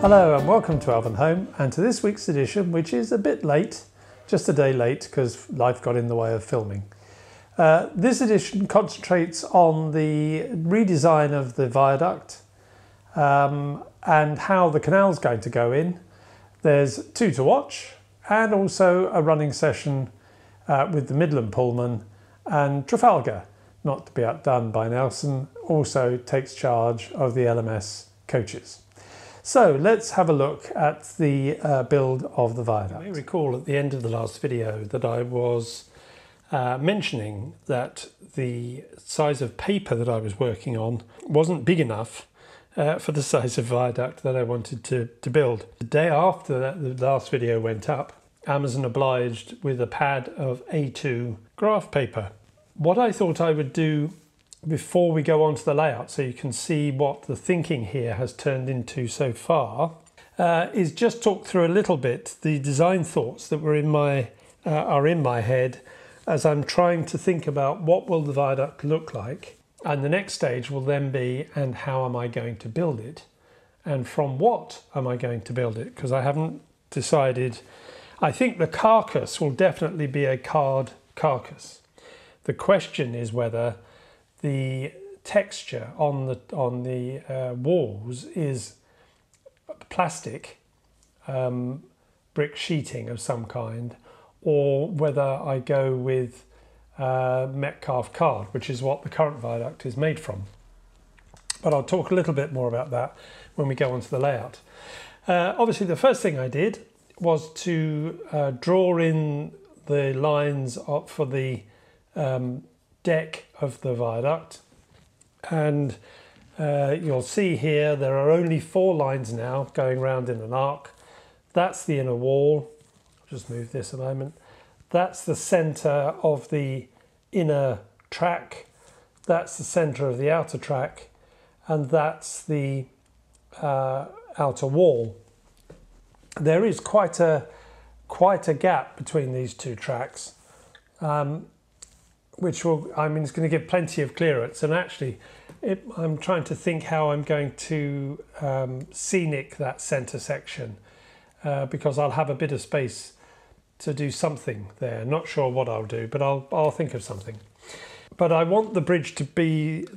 Hello and welcome to Elvenhome and to this week's edition, which is a bit late, just a day late because life got in the way of filming. This edition concentrates on the redesign of the viaduct and how the canal's going to go in. There's two to watch and also a running session with the Midland Pullman, and Trafalgar, not to be outdone by Nelson, also takes charge of the LMS coaches. So let's have a look at the build of the viaduct. You may recall at the end of the last video that I was mentioning that the size of paper that I was working on wasn't big enough for the size of viaduct that I wanted to build. The day after the last video went up, Amazon obliged with a pad of A2 graph paper. What I thought I would do before we go on to the layout, so you can see what the thinking here has turned into so far, is just talk through a little bit the design thoughts that were are in my head as I'm trying to think about what will the viaduct look like, and the next stage will then be, and how am I going to build it, and from what am I going to build it, because I haven't decided. I think the carcass will definitely be a card carcass. The question is whether the texture on the walls is plastic, brick sheeting of some kind, or whether I go with Metcalf card, which is what the current viaduct is made from. But I'll talk a little bit more about that when we go on to the layout. Obviously, the first thing I did was to draw in the lines up for the deck of the viaduct, and you'll see here there are only 4 lines now going round in an arc. That's the inner wall. I'll just move this a moment. That's the centre of the inner track, that's the centre of the outer track, and that's the outer wall. There is quite a gap between these two tracks, which will, it's going to give plenty of clearance. And actually, I'm trying to think how I'm going to scenic that centre section, because I'll have a bit of space to do something there. Not sure what I'll do, but I'll think of something. But I want the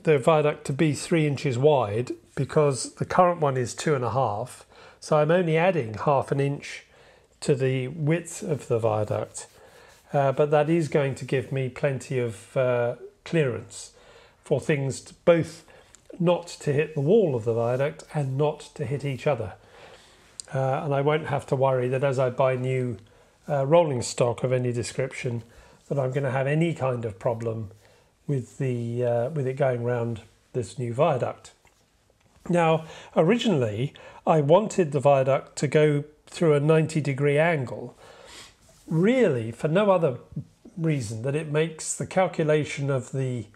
the viaduct to be 3 inches wide, because the current one is 2.5. So I'm only adding 1/2 inch to the width of the viaduct. But that is going to give me plenty of clearance for things both not to hit the wall of the viaduct and not to hit each other. And I won't have to worry that as I buy new rolling stock of any description that I'm going to have any kind of problem with it going round this new viaduct. Now, originally I wanted the viaduct to go through a 90-degree angle, really for no other reason that it makes the calculation of the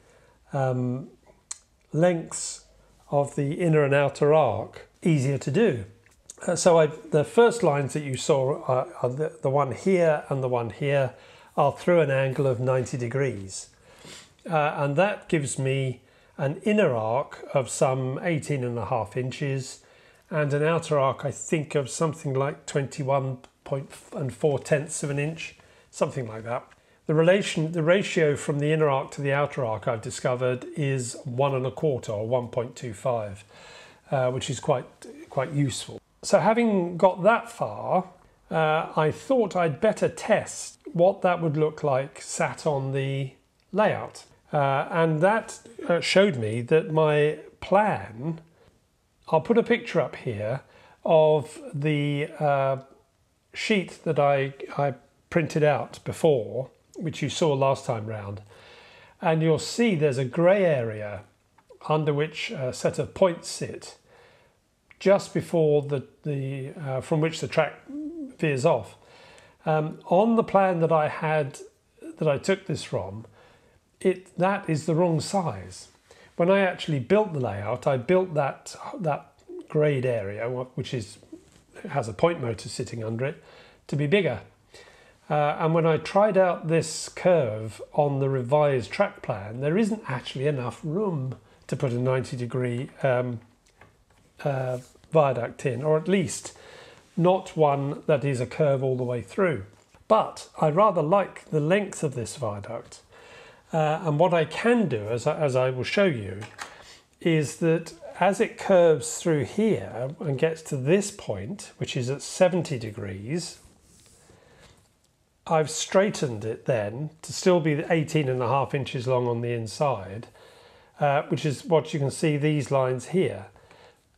lengths of the inner and outer arc easier to do. So the first lines that you saw are the one here and the one here are through an angle of 90 degrees. And that gives me an inner arc of some 18.5 inches and an outer arc, I think, of something like 21.4 of an inch, something like that. The ratio from the inner arc to the outer arc, I've discovered, is 1.25 or 1.25, which is quite useful. So having got that far, I thought I'd better test what that would look like sat on the layout. And that showed me that my plan, I'll put a picture up here of the sheet that I printed out before, which you saw last time round, and you'll see there's a grey area under which a set of points sit just before from which the track veers off. On the plan that I took this from, that is the wrong size. When I actually built the layout, I built that greyed area, which has a point motor sitting under it, to be bigger. And when I tried out this curve on the revised track plan, there isn't actually enough room to put a 90-degree viaduct in, or at least not one that is a curve all the way through. But I rather like the length of this viaduct. And what I can do, as I will show you, is that as it curves through here and gets to this point, which is at 70 degrees, I've straightened it then to still be 18.5 inches long on the inside, which is what you can see these lines here.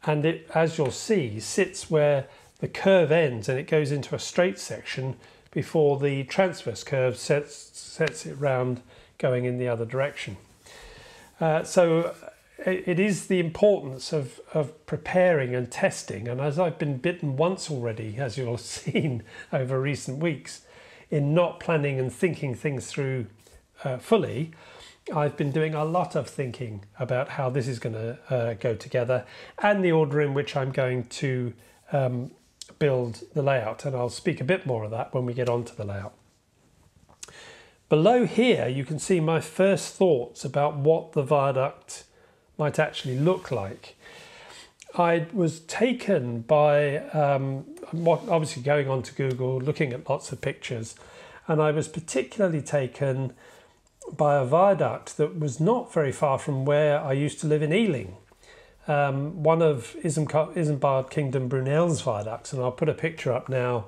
And it, as you'll see, sits where the curve ends and it goes into a straight section before the transverse curve sets it round going in the other direction. So it is the importance of preparing and testing, and as I've been bitten once already, as you'll have seen over recent weeks, in not planning and thinking things through fully, I've been doing a lot of thinking about how this is going to go together and the order in which I'm going to build the layout, and I'll speak a bit more of that when we get onto the layout. Below here you can see my first thoughts about what the viaduct might actually look like. I was taken by obviously going on to Google, looking at lots of pictures, and I was particularly taken by a viaduct that was not very far from where I used to live in Ealing. One of Isambard Kingdom Brunel's viaducts, and I'll put a picture up now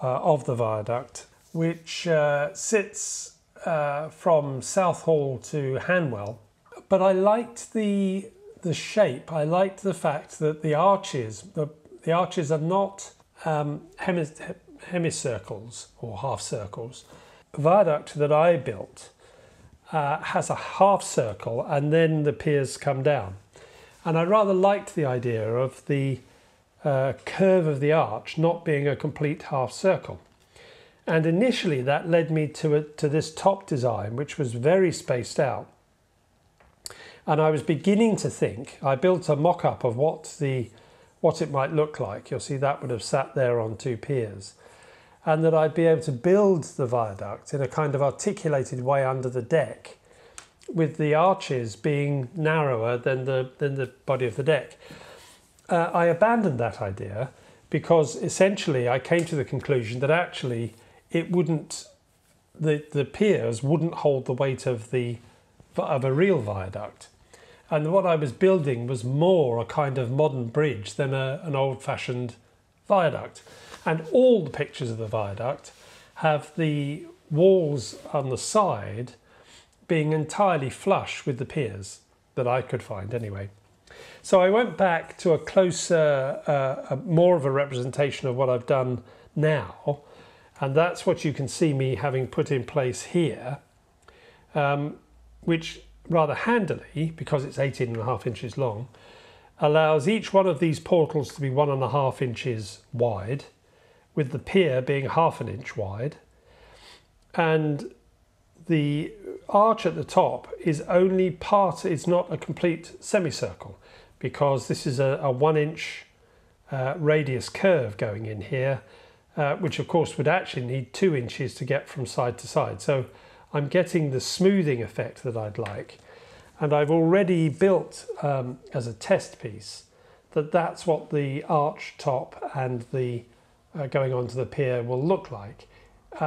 of the viaduct, which sits from Southall to Hanwell. But I liked the shape. I liked the fact that the arches are not hemicircles or half circles. The viaduct that I built has a half circle and then the piers come down. And I rather liked the idea of the curve of the arch not being a complete half circle. And initially that led me to this top design, which was very spaced out. And I was beginning to think, I built a mock-up of what it might look like. You'll see that would have sat there on two piers. And that I'd be able to build the viaduct in a kind of articulated way under the deck, with the arches being narrower than the body of the deck. I abandoned that idea because essentially I came to the conclusion that actually it wouldn't, the piers wouldn't hold the weight of a real viaduct. And what I was building was more a kind of modern bridge than an old-fashioned viaduct. And all the pictures of the viaduct have the walls on the side being entirely flush with the piers that I could find anyway. So I went back to a closer, more of a representation of what I've done now. And that's what you can see me having put in place here, which rather handily, because it's 18.5 inches long, allows each one of these portals to be 1.5 inches wide, with the pier being 1/2 inch wide. And the arch at the top is only part, it's not a complete semicircle, because this is a 1 inch radius curve going in here, which of course would actually need 2 inches to get from side to side. So I'm getting the smoothing effect that I'd like. And I've already built as a test piece that's what the arch top and the going onto the pier will look like.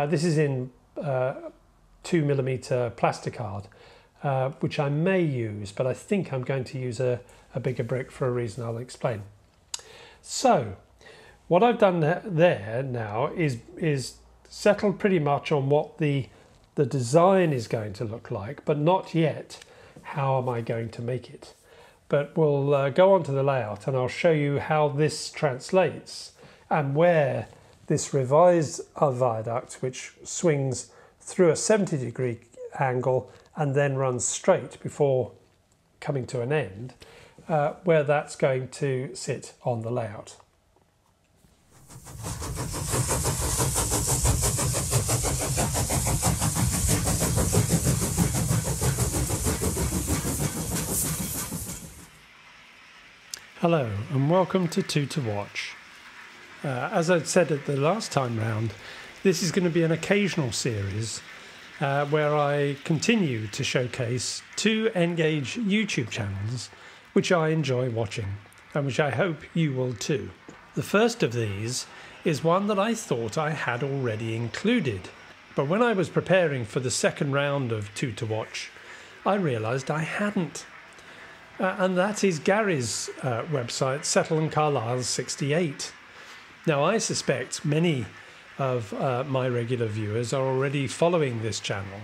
This is in 2mm plasticard, which I may use, but I think I'm going to use a bigger brick for a reason I'll explain. So what I've done there now is settled pretty much on what the design is going to look like, but not yet how am I going to make it. But we'll go on to the layout and I'll show you how this translates and where this revised viaduct, which swings through a 70-degree angle and then runs straight before coming to an end, where that's going to sit on the layout. Hello and welcome to Two to Watch. As I said at the last time round, this is going to be an occasional series where I continue to showcase two Engage YouTube channels which I enjoy watching. and which I hope you will too. The first of these is one that I thought I had already included, but when I was preparing for the second round of 2 to Watch, I realised I hadn't. And that is Gary's website, Settle and Carlisle 68. Now, I suspect many of my regular viewers are already following this channel.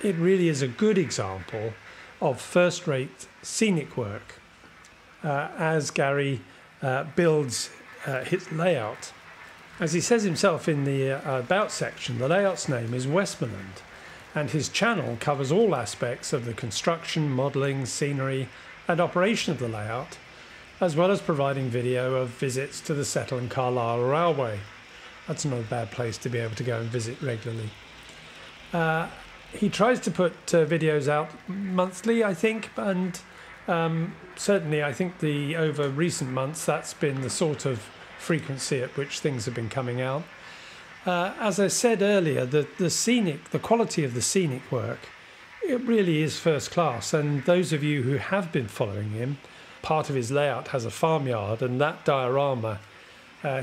It really is a good example of first-rate scenic work as Gary builds his layout. As he says himself in the About section, the layout's name is Westmoreland, and his channel covers all aspects of the construction, modelling, scenery and operation of the layout, as well as providing video of visits to the Settle and Carlisle Railway. That's not a bad place to be able to go and visit regularly. He tries to put videos out monthly, I think, and certainly I think over recent months that's been the sort of frequency at which things have been coming out. As I said earlier, the quality of the scenic work, it really is first class, and those of you who have been following him, part of his layout has a farmyard, and that diorama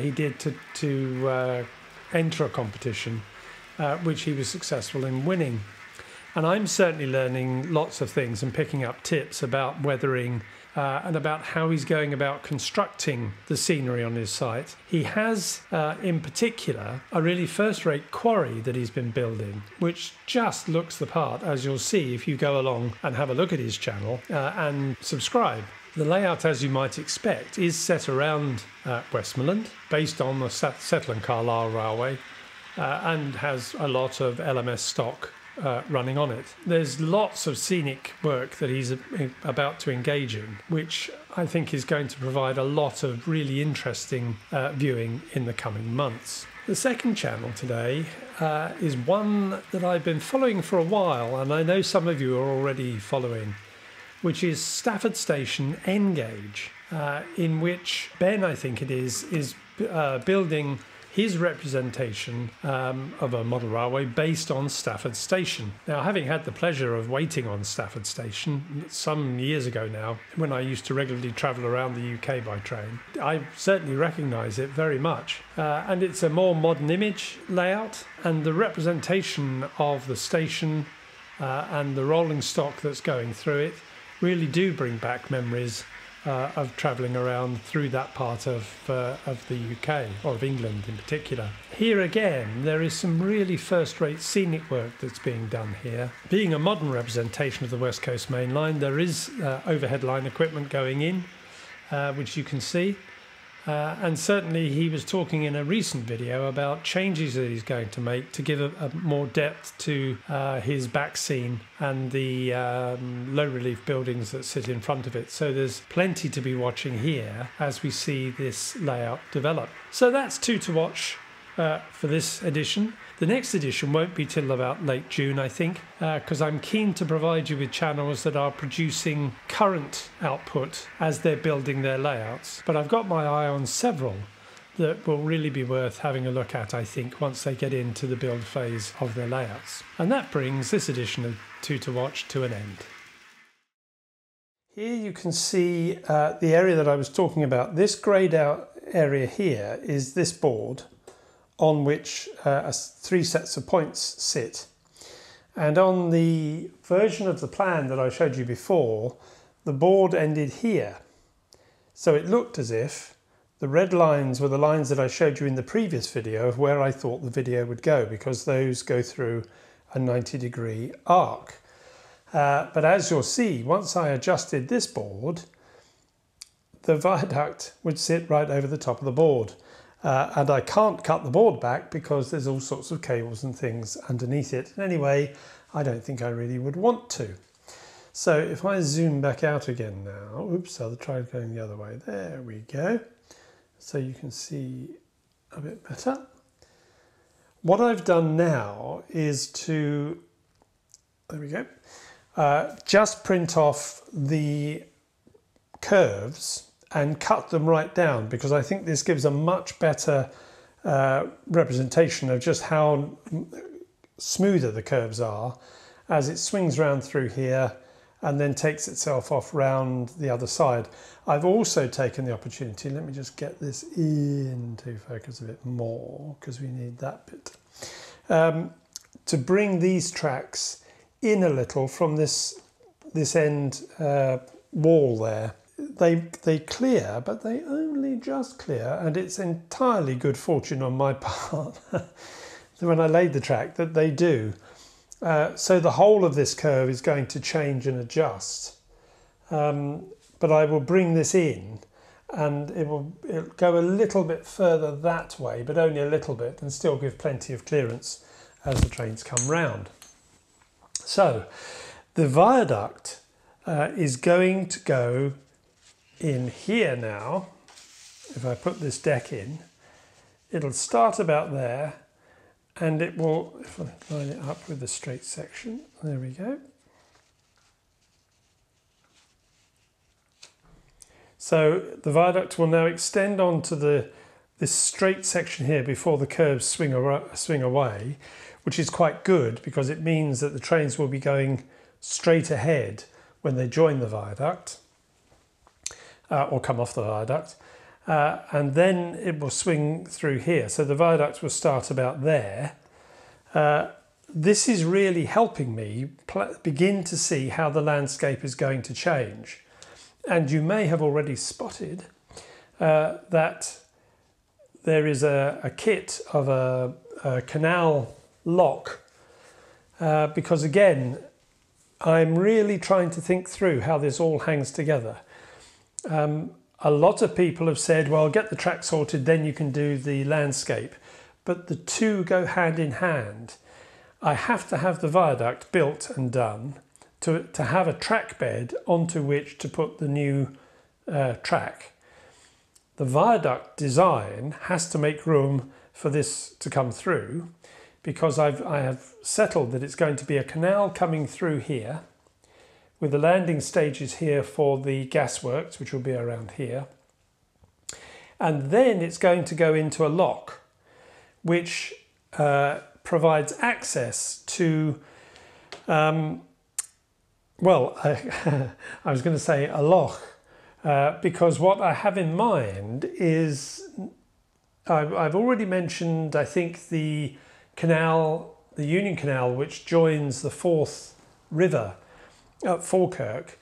he did to enter a competition which he was successful in winning. And I'm certainly learning lots of things and picking up tips about weathering and about how he's going about constructing the scenery on his site. He has, in particular, a really first-rate quarry that he's been building, which just looks the part, as you'll see if you go along and have a look at his channel and subscribe. The layout, as you might expect, is set around Westmoreland, based on the Settle and Carlisle Railway, and has a lot of LMS stock running on it. There's lots of scenic work that he's about to engage in, which I think is going to provide a lot of really interesting viewing in the coming months. The second channel today is one that I've been following for a while, and I know some of you are already following, which is Stafford Station N-Gauge, in which Ben, I think it is building his representation of a model railway based on Stafford Station. Now, having had the pleasure of waiting on Stafford Station some years ago now, when I used to regularly travel around the UK by train, I certainly recognise it very much. And it's a more modern image layout, and the representation of the station and the rolling stock that's going through it really do bring back memories of travelling around through that part of the UK, or of England in particular. Here again, there is some really first-rate scenic work that's being done here. Being a modern representation of the West Coast Main Line, there is overhead line equipment going in, which you can see. And certainly he was talking in a recent video about changes that he's going to make to give a more depth to his back scene and the low relief buildings that sit in front of it. So there's plenty to be watching here as we see this layout develop. So that's 2 to Watch for this edition. The next edition won't be till about late June, I think, because I'm keen to provide you with channels that are producing current output as they're building their layouts. But I've got my eye on several that will really be worth having a look at, I think, once they get into the build phase of their layouts. And that brings this edition of 2 to Watch to an end. Here you can see the area that I was talking about. This greyed out area here is this board, on which 3 sets of points sit. And on the version of the plan that I showed you before, the board ended here. So it looked as if the red lines were the lines that I showed you in the previous video of where I thought the video would go, because those go through a 90-degree arc. But as you'll see, once I adjusted this board, the viaduct would sit right over the top of the board. And I can't cut the board back because there's all sorts of cables and things underneath it. And anyway, I don't think I really would want to. So if I zoom back out again now, oops, I'll try going the other way. There we go. So you can see a bit better. What I've done now is to, there we go, just print off the curves and cut them right down, because I think this gives a much better representation of just how smoother the curves are as it swings round through here and then takes itself off round the other side. I've also taken the opportunity, let me just get this into focus a bit more because we need that bit, to bring these tracks in a little from this end wall there. They clear, but they only just clear, and it's entirely good fortune on my part when I laid the track that they do. So the whole of this curve is going to change and adjust. But I will bring this in, and it'll go a little bit further that way, but only a little bit, and still give plenty of clearance as the trains come round. So the viaduct is going to go in here now. If I put this deck in, it'll start about there, and it will, if I line it up with the straight section, there we go. So the viaduct will now extend onto this straight section here before the curves swing away, which is quite good because it means that the trains will be going straight ahead when they join the viaduct or come off the viaduct, and then it will swing through here. So the viaduct will start about there. This is really helping me begin to see how the landscape is going to change. And you may have already spotted that there is a kit of a canal lock, because again, I'm really trying to think through how this all hangs together. A lot of people have said, well, get the track sorted, then you can do the landscape. But the two go hand in hand. I have to have the viaduct built and done to have a track bed onto which to put the new track. The viaduct design has to make room for this to come through, because I have settled that it's going to be a canal coming through here with the landing stages here for the gasworks, which will be around here. And then it's going to go into a lock, which provides access to well, I was going to say a loch, because what I have in mind is, I've already mentioned, I think, the canal, the Union Canal, which joins the Forth River at Falkirk.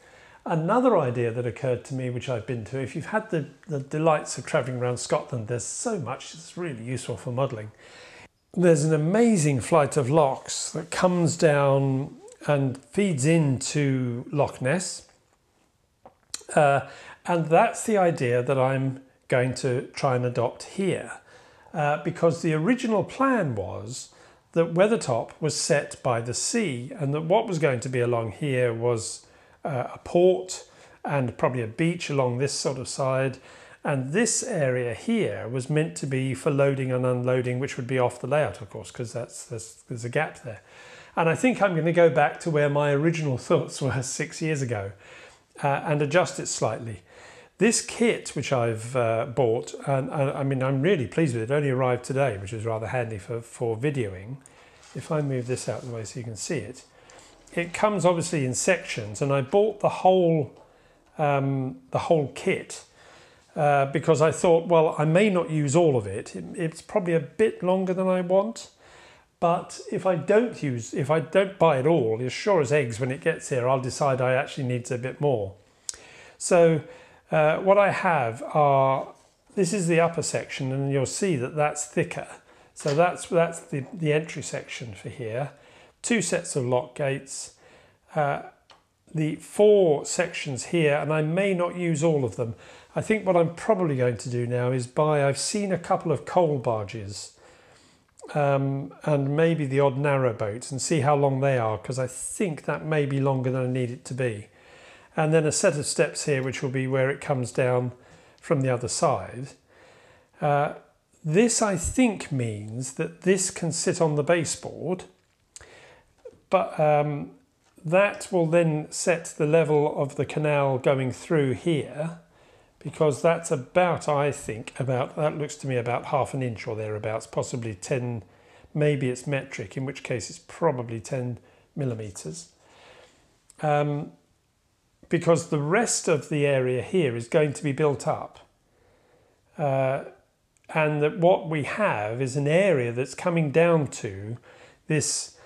Another idea that occurred to me, which I've been to, if you've had the delights of travelling around Scotland, there's so much that's really useful for modelling. There's an amazing flight of lochs that comes down and feeds into Loch Ness, and that's the idea that I'm going to try and adopt here, because the original plan was that Weathertop was set by the sea, and that what was going to be along here was a port and probably a beach along this sort of side, and this area here was meant to be for loading and unloading, which would be off the layout, of course, because there's a gap there. And I think I'm going to go back to where my original thoughts were 6 years ago and adjust it slightly. This kit, which I've bought, and I mean, I'm really pleased with it. It only arrived today, which is rather handy for videoing. If I move this out of the way so you can see it, it comes obviously in sections, and I bought the whole kit because I thought, well, I may not use all of it. It's probably a bit longer than I want. But if I don't buy it all, as sure as eggs, when it gets here, I'll decide I actually need a bit more. So what I have are, this is the upper section, and you'll see that that's thicker. So that's the entry section for here. 2 sets of lock gates, the 4 sections here, and I may not use all of them. I think what I'm probably going to do now is I've seen a couple of coal barges, and maybe the odd narrow boats, and see how long they are, because I think that may be longer than I need it to be. And then a set of steps here, which will be where it comes down from the other side. This, I think, means that this can sit on the baseboard, but that will then set the level of the canal going through here, because that's about, I think, that looks to me about 1/2 inch or thereabouts, possibly 10, maybe it's metric, in which case it's probably 10 millimeters. because the rest of the area here is going to be built up. And that what we have is an area that's coming down to this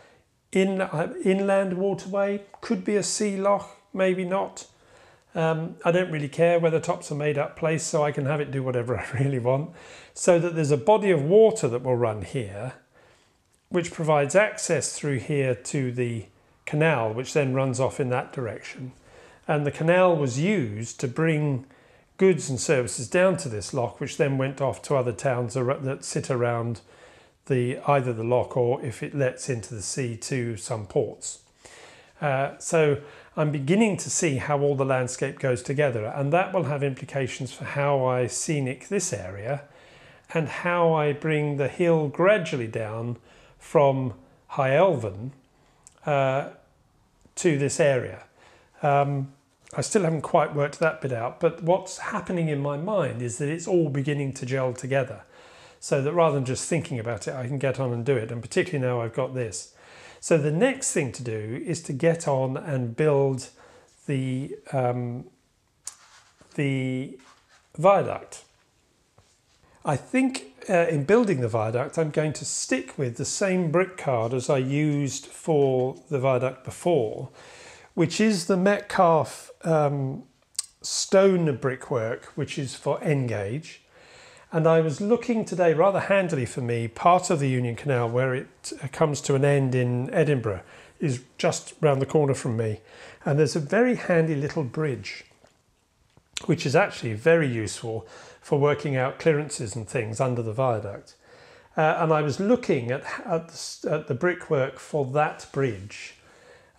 inland waterway. Could be a sea loch, maybe not. I don't really care whether top's a made up place, so I can have it do whatever I really want. So that there's a body of water that will run here, which provides access through here to the canal, which then runs off in that direction. And the canal was used to bring goods and services down to this loch, which then went off to other towns that sit around either the loch, or if it lets into the sea, to some ports. So I'm beginning to see how all the landscape goes together, and that will have implications for how I scenic this area and how I bring the hill gradually down from High Elven to this area. I still haven't quite worked that bit out, but what's happening in my mind is that it's all beginning to gel together, so that rather than just thinking about it, I can get on and do it, and particularly now I've got this. So the next thing to do is to get on and build the viaduct. I think in building the viaduct, I'm going to stick with the same brick card as I used for the viaduct before, which is the Metcalfe stone brickwork, which is for N-gauge. And I was looking today, rather handily for me, part of the Union Canal where it comes to an end in Edinburgh is just round the corner from me. And there's a very handy little bridge, which is actually very useful for working out clearances and things under the viaduct. And I was looking at the brickwork for that bridge.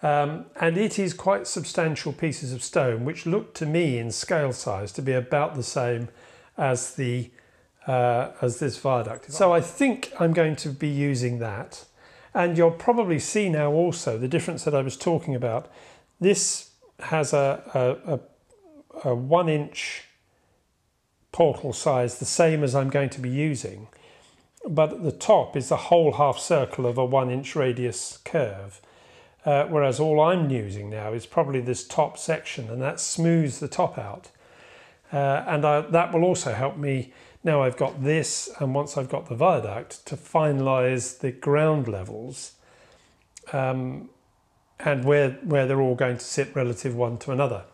And it is quite substantial pieces of stone, which look to me in scale size to be about the same as this viaduct. So I think I'm going to be using that. And you'll probably see now also the difference that I was talking about. This has a 1 inch portal size, the same as I'm going to be using. But at the top is the whole half circle of a 1 inch radius curve. Whereas all I'm using now is probably this top section, and that smooths the top out. That will also help me, now I've got this, and once I've got the viaduct, to finalise the ground levels and where they're all going to sit relative one to another.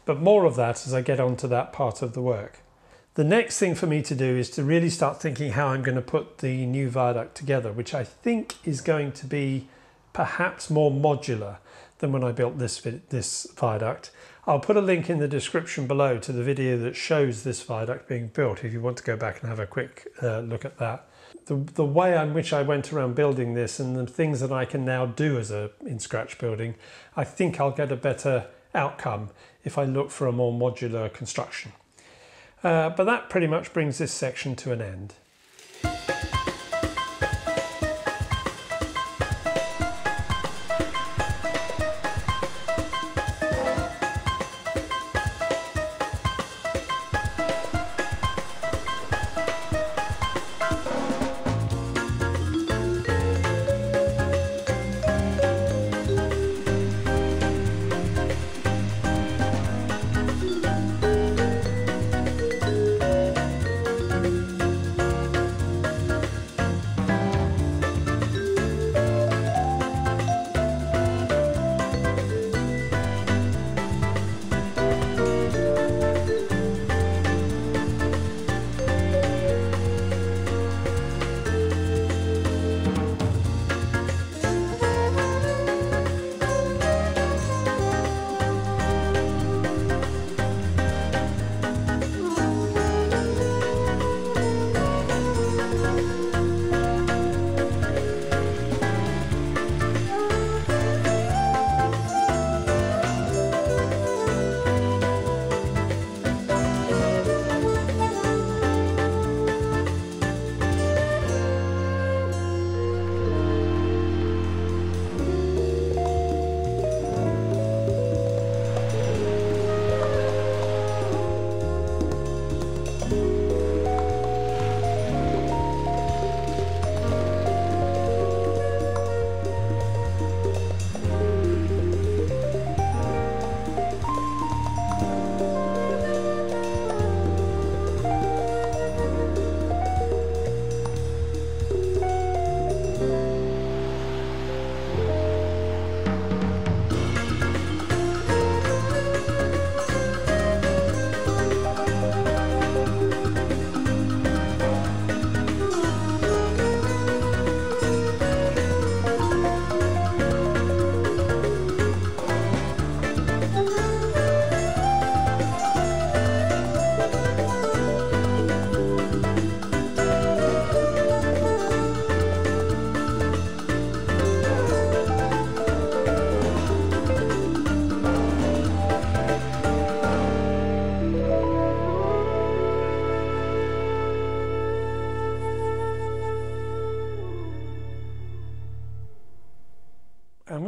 But more of that as I get onto that part of the work. The next thing for me to do is to really start thinking how I'm going to put the new viaduct together, which I think is going to be perhaps more modular than when I built this viaduct. I'll put a link in the description below to the video that shows this viaduct being built if you want to go back and have a quick look at that. The way in which I went around building this and the things that I can now do as in scratch building, I think I'll get a better outcome if I look for a more modular construction. But that pretty much brings this section to an end.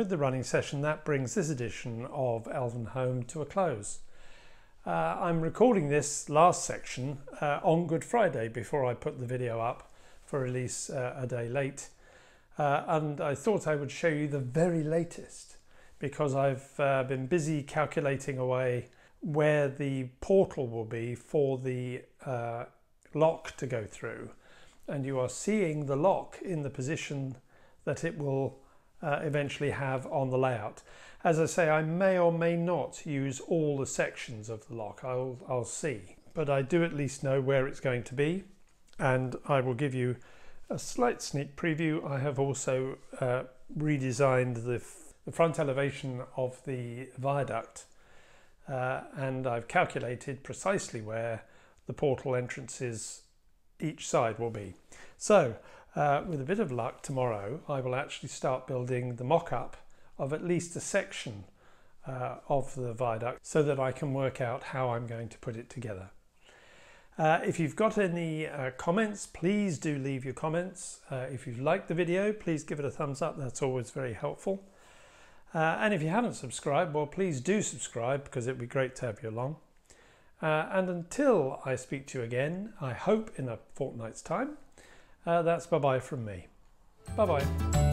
with the running session, that brings this edition of Elvenhome to a close. I'm recording this last section on Good Friday before I put the video up for release a day late. And I thought I would show you the very latest because I've been busy calculating away where the portal will be for the lock to go through. And you are seeing the lock in the position that it will eventually have on the layout. As I say, I may or may not use all the sections of the lock. I'll see. But I do at least know where it's going to be, and I will give you a slight sneak preview. I have also redesigned the front elevation of the viaduct, and I've calculated precisely where the portal entrances each side will be. So with a bit of luck, tomorrow I will actually start building the mock-up of at least a section of the viaduct so that I can work out how I'm going to put it together. If you've got any comments, please do leave your comments. If you've liked the video, please give it a thumbs up. That's always very helpful. And if you haven't subscribed, well, please do subscribe because it would be great to have you along. And until I speak to you again, I hope in a fortnight's time, that's bye-bye from me. Bye-bye.